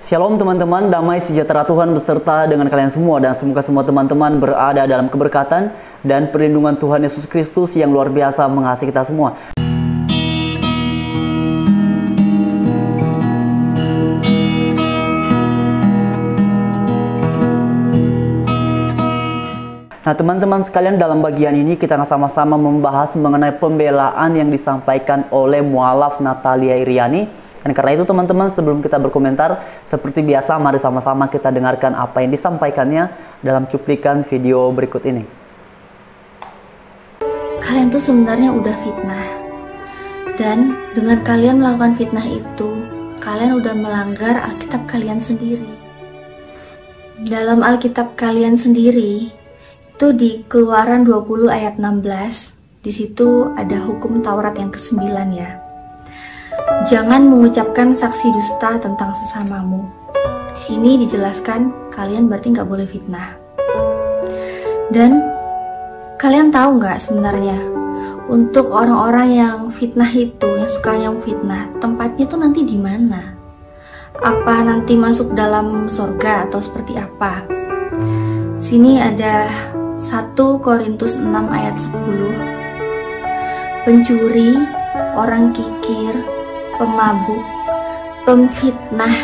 Shalom teman-teman, damai sejahtera Tuhan beserta dengan kalian semua, dan semoga semua teman-teman berada dalam keberkatan dan perlindungan Tuhan Yesus Kristus yang luar biasa mengasihi kita semua. Nah teman-teman sekalian, dalam bagian ini kita akan sama-sama membahas mengenai pembelaan yang disampaikan oleh mualaf Natalia Iriani. Dan karena itu teman-teman, sebelum kita berkomentar, seperti biasa mari sama-sama kita dengarkan apa yang disampaikannya dalam cuplikan video berikut ini. Kalian tuh sebenarnya udah fitnah. Dan dengan kalian melakukan fitnah itu, kalian udah melanggar Alkitab kalian sendiri. Dalam Alkitab kalian sendiri, itu di Keluaran 20 ayat 16, di situ ada hukum Taurat yang ke-9 ya. Jangan mengucapkan saksi dusta tentang sesamamu. Di sini dijelaskan kalian berarti nggak boleh fitnah. Dan kalian tahu nggak sebenarnya untuk orang-orang yang fitnah itu, yang suka yang fitnah, tempatnya tuh nanti di mana? Apa nanti masuk dalam surga atau seperti apa? Sini ada 1 Korintus 6 ayat 10. Pencuri, orang kikir, pemabuk, pemfitnah,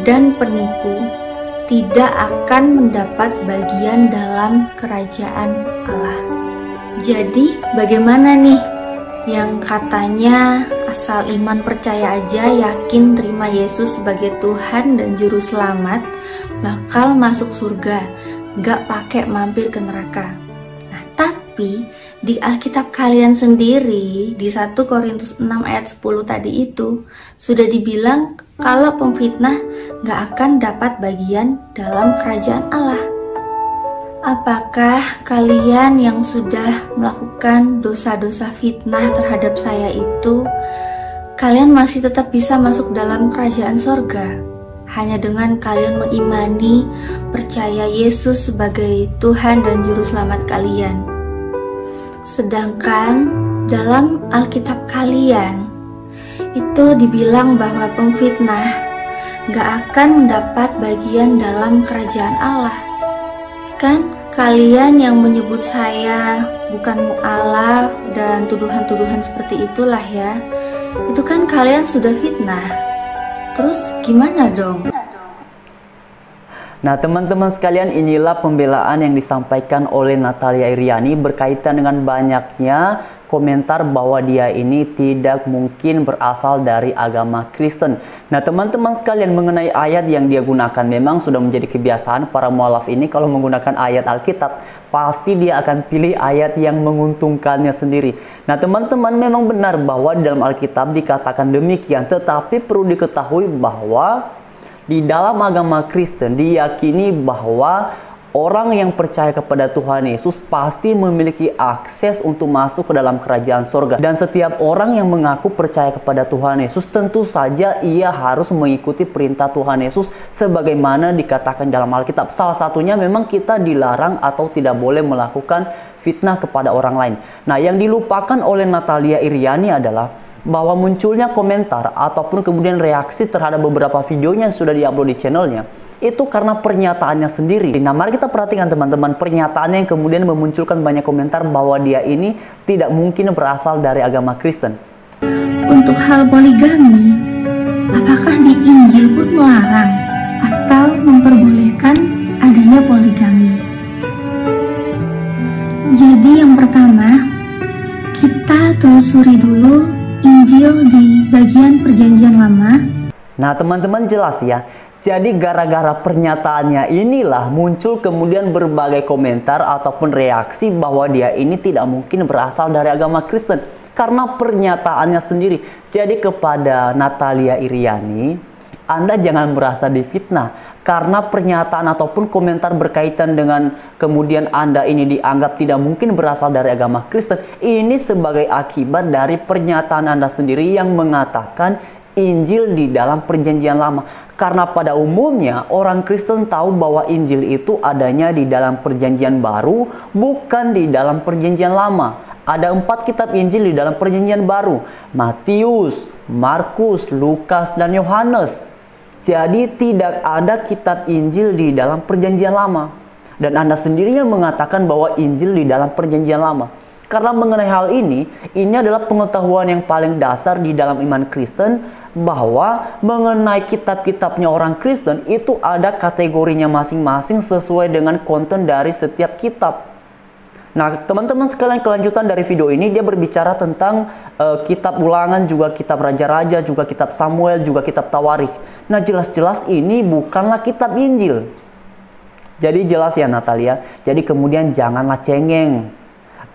dan penipu tidak akan mendapat bagian dalam kerajaan Allah. Jadi bagaimana nih yang katanya asal iman percaya aja, yakin terima Yesus sebagai Tuhan dan Juru Selamat, bakal masuk surga, gak pakai mampir ke neraka. Nah tapi di Alkitab kalian sendiri, di 1 Korintus 6 ayat 10 tadi itu, sudah dibilang kalau pemfitnah gak akan dapat bagian dalam kerajaan Allah. Apakah kalian yang sudah melakukan dosa-dosa fitnah terhadap saya itu, kalian masih tetap bisa masuk dalam kerajaan sorga? Hanya dengan kalian mengimani, percaya Yesus sebagai Tuhan dan Juru Selamat kalian. Sedangkan dalam Alkitab kalian itu dibilang bahwa pemfitnah gak akan mendapat bagian dalam kerajaan Allah. Kan kalian yang menyebut saya bukan mu'alaf dan tuduhan-tuduhan seperti itulah ya, itu kan kalian sudah fitnah. Terus gimana dong? Nah teman-teman sekalian, inilah pembelaan yang disampaikan oleh Natalia Iriani berkaitan dengan banyaknya komentar bahwa dia ini tidak mungkin berasal dari agama Kristen. Nah teman-teman sekalian, mengenai ayat yang dia gunakan, memang sudah menjadi kebiasaan para mualaf ini kalau menggunakan ayat Alkitab, pasti dia akan pilih ayat yang menguntungkannya sendiri. Nah teman-teman, memang benar bahwa di dalam Alkitab dikatakan demikian, tetapi perlu diketahui bahwa di dalam agama Kristen diyakini bahwa orang yang percaya kepada Tuhan Yesus pasti memiliki akses untuk masuk ke dalam kerajaan surga. Dan setiap orang yang mengaku percaya kepada Tuhan Yesus, tentu saja ia harus mengikuti perintah Tuhan Yesus sebagaimana dikatakan dalam Alkitab. Salah satunya memang kita dilarang atau tidak boleh melakukan fitnah kepada orang lain. Nah yang dilupakan oleh Natalia Iriani adalah bahwa munculnya komentar ataupun kemudian reaksi terhadap beberapa videonya yang sudah diupload di channelnya itu karena pernyataannya sendiri. Nah mari kita perhatikan teman-teman, pernyataannya yang kemudian memunculkan banyak komentar bahwa dia ini tidak mungkin berasal dari agama Kristen. Untuk hal poligami, apakah di Injil pun melarang atau memperbolehkan adanya poligami? Jadi yang pertama, kita telusuri dulu Injil di bagian Perjanjian Lama. Nah teman-teman, jelas ya. Jadi gara-gara pernyataannya inilah muncul kemudian berbagai komentar ataupun reaksi bahwa dia ini tidak mungkin berasal dari agama Kristen karena pernyataannya sendiri. Jadi kepada Natalia Iriani, Anda jangan merasa difitnah karena pernyataan ataupun komentar berkaitan dengan kemudian Anda ini dianggap tidak mungkin berasal dari agama Kristen. Ini sebagai akibat dari pernyataan Anda sendiri yang mengatakan Injil di dalam Perjanjian Lama. Karena pada umumnya orang Kristen tahu bahwa Injil itu adanya di dalam Perjanjian Baru, bukan di dalam Perjanjian Lama. Ada 4 kitab Injil di dalam Perjanjian Baru: Matius, Markus, Lukas, dan Yohanes. Jadi tidak ada kitab Injil di dalam Perjanjian Lama. Dan Anda sendiri yang mengatakan bahwa Injil di dalam Perjanjian Lama. Karena mengenai hal ini adalah pengetahuan yang paling dasar di dalam iman Kristen, bahwa mengenai kitab-kitabnya orang Kristen itu ada kategorinya masing-masing sesuai dengan konten dari setiap kitab. Nah, teman-teman sekalian, kelanjutan dari video ini dia berbicara tentang kitab Ulangan, juga kitab Raja-Raja, juga kitab Samuel, juga kitab Tawarikh. Nah, jelas-jelas ini bukanlah kitab Injil. Jadi jelas ya Natalia. Jadi kemudian janganlah cengeng.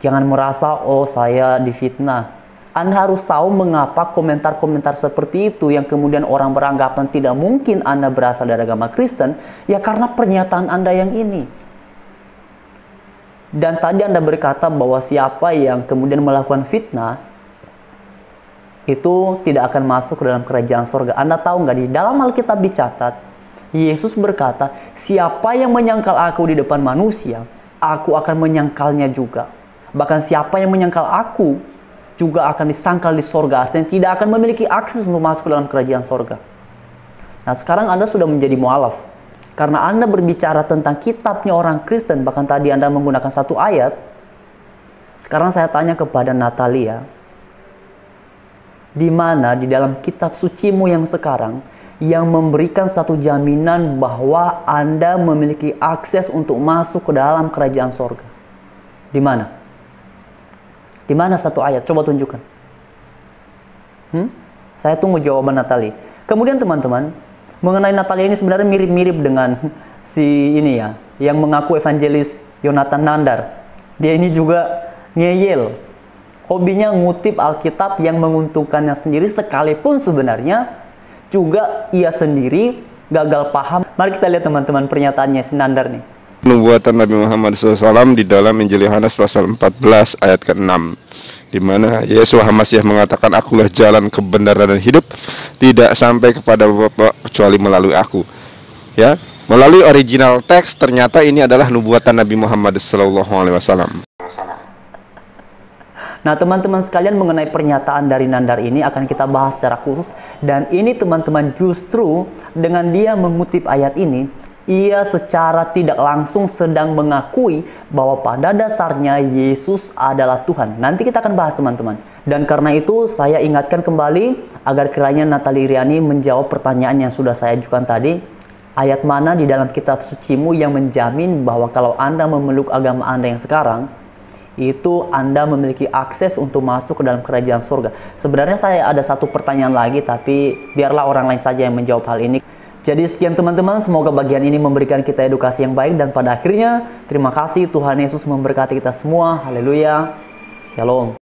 Jangan merasa, oh saya difitnah. Anda harus tahu mengapa komentar-komentar seperti itu yang kemudian orang beranggapan tidak mungkin Anda berasal dari agama Kristen. Ya karena pernyataan Anda yang ini. Dan tadi Anda berkata bahwa siapa yang kemudian melakukan fitnah itu tidak akan masuk ke dalam kerajaan sorga. Anda tahu nggak, di dalam Alkitab dicatat, Yesus berkata, siapa yang menyangkal aku di depan manusia, aku akan menyangkalnya juga. Bahkan siapa yang menyangkal aku juga akan disangkal di sorga. Artinya tidak akan memiliki akses untuk masuk ke dalam kerajaan sorga. Nah sekarang Anda sudah menjadi mualaf. Karena Anda berbicara tentang kitabnya orang Kristen, bahkan tadi Anda menggunakan satu ayat. Sekarang saya tanya kepada Natalia, di mana di dalam kitab sucimu yang sekarang yang memberikan satu jaminan bahwa Anda memiliki akses untuk masuk ke dalam kerajaan sorga? Di mana? Di mana satu ayat? Coba tunjukkan. Saya tunggu jawaban Natalia. Kemudian teman-teman, mengenai Natalia ini sebenarnya mirip-mirip dengan si ini ya, yang mengaku evangelis Yonatan Nandar. Dia ini juga ngeyel. Hobinya ngutip Alkitab yang menguntungkannya sendiri, sekalipun sebenarnya juga ia sendiri gagal paham. Mari kita lihat teman-teman pernyataannya si Nandar nih. Nubuatan Nabi Muhammad SAW di dalam Injil Yohanes pasal 14 ayat ke-6, di mana Yesus Masih mengatakan, akulah jalan, kebenaran dan hidup, tidak sampai kepada Bapa kecuali melalui aku. Ya, melalui original teks ternyata ini adalah nubuatan Nabi Muhammad SAW. Nah teman-teman sekalian, mengenai pernyataan dari Nandar ini akan kita bahas secara khusus. Dan ini teman-teman, justru dengan dia mengutip ayat ini, ia secara tidak langsung sedang mengakui bahwa pada dasarnya Yesus adalah Tuhan. Nanti kita akan bahas teman-teman. Dan karena itu saya ingatkan kembali agar kiranya Natalia Iriani menjawab pertanyaan yang sudah saya ajukan tadi. Ayat mana di dalam kitab sucimu yang menjamin bahwa kalau Anda memeluk agama Anda yang sekarang, itu Anda memiliki akses untuk masuk ke dalam kerajaan surga? Sebenarnya saya ada satu pertanyaan lagi, tapi biarlah orang lain saja yang menjawab hal ini. Jadi sekian teman-teman, semoga bagian ini memberikan kita edukasi yang baik. Dan pada akhirnya, terima kasih, Tuhan Yesus memberkati kita semua. Haleluya. Shalom.